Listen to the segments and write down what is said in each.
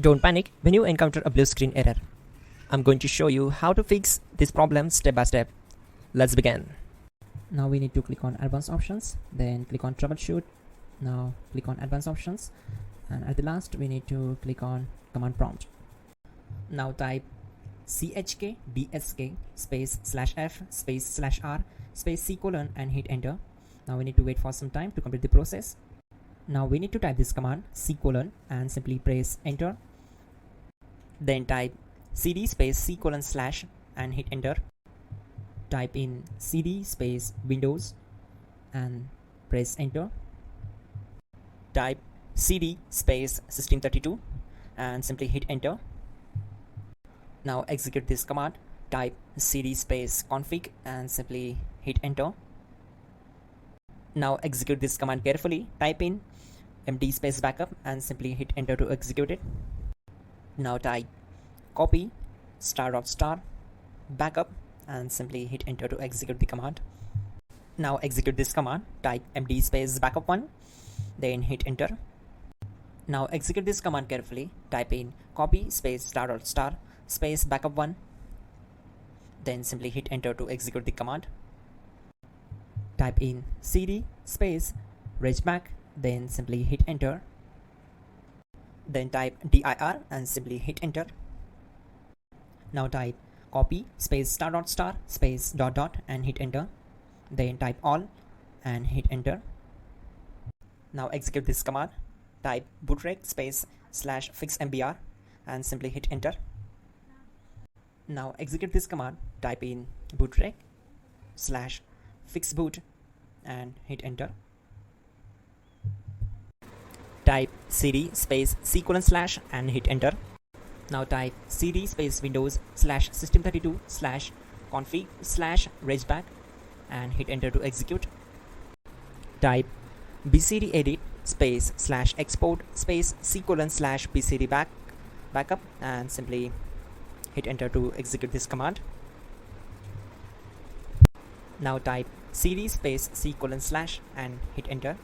Don't panic when you encounter a blue screen error. I'm going to show you how to fix this problem step by step. Let's begin. Now we need to click on advanced options, then click on troubleshoot. Now click on advanced options, and at the last we need to click on command prompt. Now type chkdsk space /f space /r space c colon and hit enter. Now we need to wait for some time to complete the process. Now we need to type this command c colon and simply press enter. Then type cd space c colon / and hit enter. Type in cd space windows and press enter. Type cd space system32 and simply hit enter. Now execute this command. Type cd space config and simply hit enter. Now execute this command carefully. Type in md space backup and simply hit enter to execute it. Now type copy ** backup and simply hit enter to execute the command. Now execute this command. Type md space backup1, then hit enter. Now execute this command carefully. Type in copy space ** space backup1, then simply hit enter to execute the command. Type in cd space regback, then simply hit enter. Then type dir and simply hit enter. Now type copy space ** space ... and hit enter. Then type all and hit enter. Now execute this command. Type bootrec space /fixmbr and simply hit enter. Now execute this command. Type in bootrec /fixboot and hit enter. Type cd space c colon / and hit enter. Now type cd space windows /system32 /config /regback and hit enter to execute. Type bcd edit space /export space c colon /bcd backup and simply hit enter to execute this command. Now type cd space c colon / and hit enter.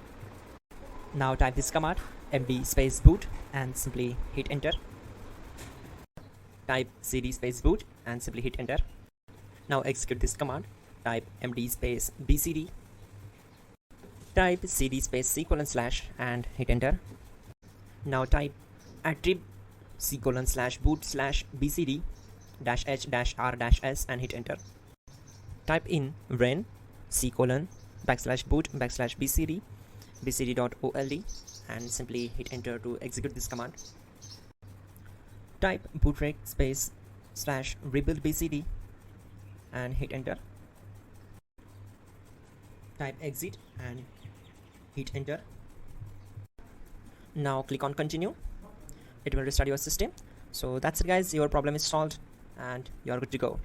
Now type this command md space boot and simply hit enter. Type cd space boot and simply hit enter. Now execute this command. Type md space bcd. Type cd space c colon / and hit enter. Now type attrib c colon /boot /bcd -h -r -s and hit enter. Type in ren c colon /boot /bcd bcd.old and simply hit enter to execute this command. Type bootrec space /rebuild bcd and hit enter. Type exit and hit enter. Now click on continue. It will restart your system. So that's it guys, your problem is solved and you're good to go.